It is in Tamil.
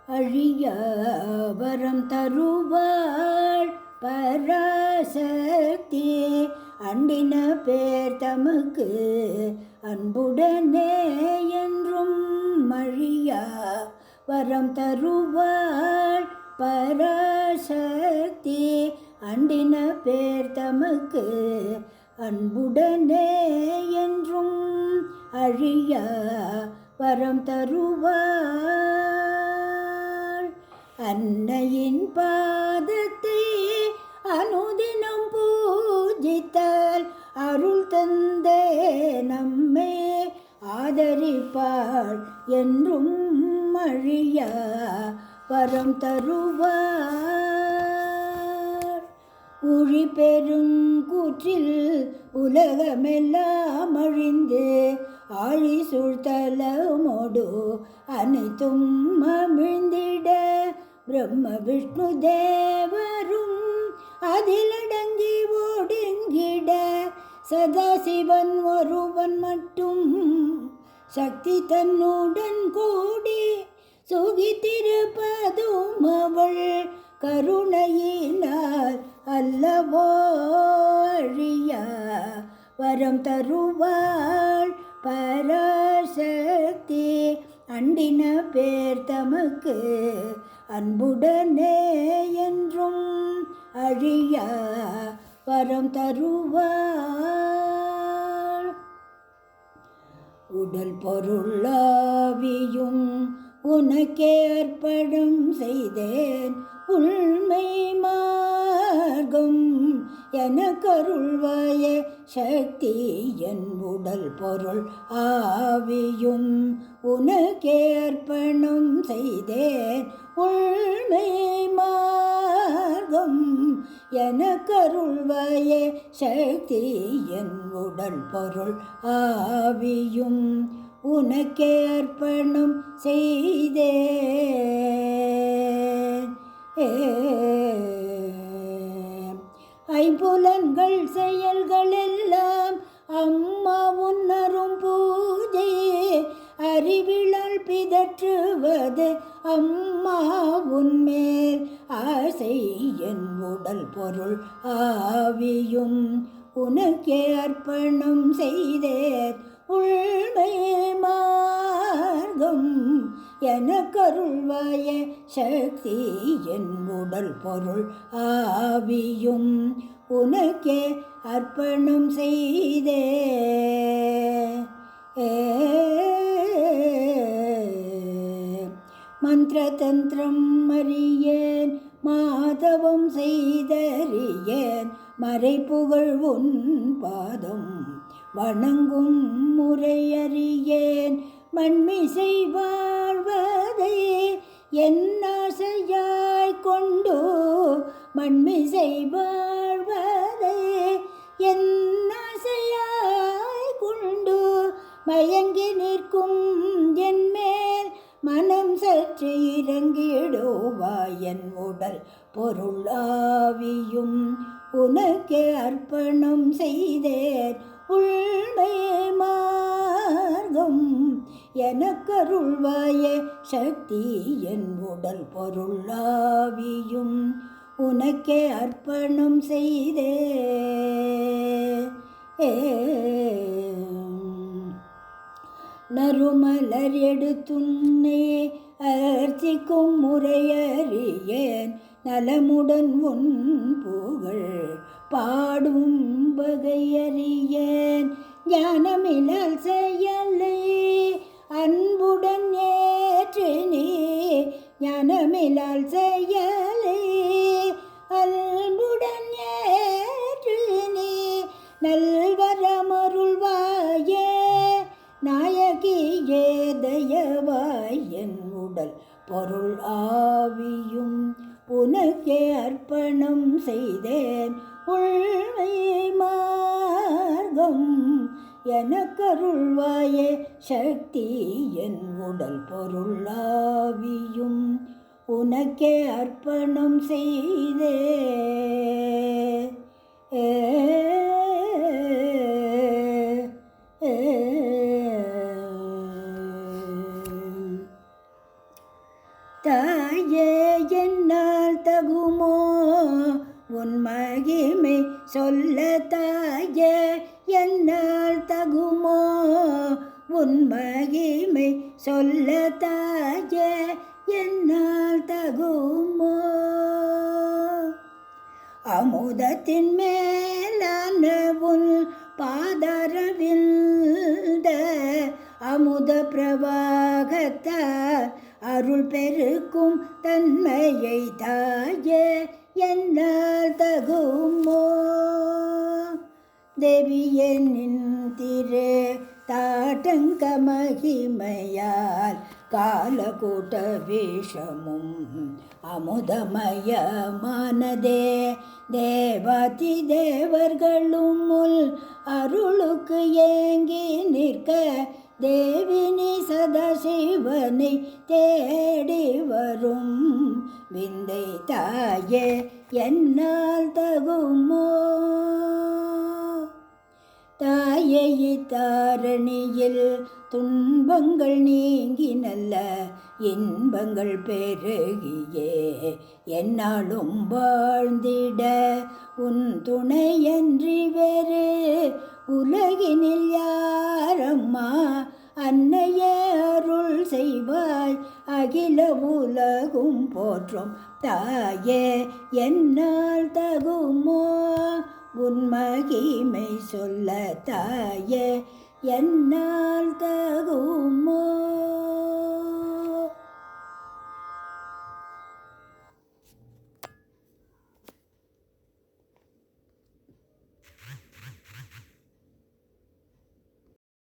அழிய வரம் தருவாள் பராசக்தி. அண்டின பேர் தமக்கு அன்புடனே என்றும் அழியா வரம் தருவாள் பராசக்தி. அண்டின பேர் தமக்கு அன்புடனே என்றும் அழியா வரம் தருவாள். அன்னையின் பாதத்தை அனுதினம் பூஜித்தால் அருள் தந்தே நம்மை ஆதரிப்பாள் என்றும் அழியா வரம் தருவார். உழி பெருங்கூற்றில் உலகமெல்லாம் அழிந்து ஆழி சூழ்த்தலமோடு அனைத்தும் அமிழ்ந்திட பிரம்ம விஷ்ணு தேவரும் அதிலடங்கி ஒடுங்கிட சதாசிவன் ஒருவன் மட்டும் சக்தி தன்னுடன் கூடி சுகித்திருப்பதும் அவள் கருணையினால் அல்லவோ அழியா வரம் தருவாள் பராசக்தி. அண்டின பேர் தமக்கு அன்புடனே என்றும் அழியா வரம் தருவாள். உடல் பொருளாவியும் உனக்கே அர்ப்பணம் செய்தேன் உண்மை மார்க்கம் என கருள்வாய சக்தி. என் உடல் பொருள் ஆவியும் உனக்கே அர்ப்பணம் செய்தேன் உண்மை மார்க்கம் என கருள்வாய சக்தி. என் உடல் பொருள் ஆவியும் உனக்கே அர்ப்பணம் செய்தேன். ஐம்புலன்கள் செயல்கள் எல்லாம் அம்மா உன்னரும் பூஜை அறிவிழால் பிதற்றுவது அம்மா உன்மேல் ஆசை. என் உடல் பொருள் ஆவியும் உனக்கே அர்ப்பணம் செய்தேன் உண்மை மார்க்கம் என கருள்வாய சக்தி. என் உடல் பொருள் ஆவியும் உனக்கே அர்ப்பணம் செய்தேன். மந்திர தந்திரம் அறியேன் மாதவம் செய்தறியேன் மறைப்புகழ் உன் பாதம் வணங்கும் முறையறியேன். மண்மிசை வாழ்வதை என் ஆசையாய் கொண்டு மண்மிசை வாழ்வதை என் ஆசையாய் கொண்டு மயங்கி நிற்கும் என் மேல் மனம் சற்று இறங்கிடுவாய். என் உடல் பொருளாவியும் உனக்கே அர்ப்பணம் செய்தேன் உண்மை மார்க்கம் எனக்கருள்வாய சக்தி. என் உடல் பொருளாவியும் உனக்கே அர்ப்பணம் செய்தேன். நறுமலர் எடுத்துன்னே அர்ச்சிக்கும் முறையறியேன் நலமுடன் உன் புகழ் பாடும் வகையறியேன். ஞானமிலால் செயலை அன்புடன் ஏற்று நீ ஞானமிலால் செயலை அன்புடன் ஏற்று நீ நல்வரமருள்வாயே நாயகியே தயவாய். என் உடல் பொருள் ஆவியும் உனக்கே அர்ப்பணம் செய்தேன் உண்மை மார்க்கம் எனக்கருள்வாயே சக்தி. என் உடல் பொருள் ஆவியும் உனக்கே அர்ப்பணம் செய்தேன். தாயே என்னால் தகுமோ உன் மகிமை சொல்ல தாயே என்னால் தகுமோ உன் மகிமை சொல்ல தாயே என்னால் தகுமோ அமுதத்தின் மேலான உன் பாதரவிந்த அமுத பிரவாகத்தார் அருள் பெருக்கும் தன்மையை தாயே என்னால் தகுமோ தேவியே நின் திரு தாட்டங்க மகிமையால் காலக்கூட்ட விஷமும் அமுதமயமானதே தேவாதி தேவர்களும் முல் அருளுக்கு ஏங்கி நிற்க தேவினி சதாசிவனை தேடி வரும் விந்தை தாயே என்னால் தகுமோ தாயே இத்தாரணியில் துன்பங்கள் நீங்கி நல்ல இன்பங்கள் பெருகியே என்னாலும் வாழ்ந்திட உன் துணையன்றி வேறு உலகினில் யாரம்மா அன்னையே அருள் செய்வாய் அகில உலகும் போற்றும் தாயே என்னால் தகுமோ உன் மகிமை சொல்ல தாயே என்னால்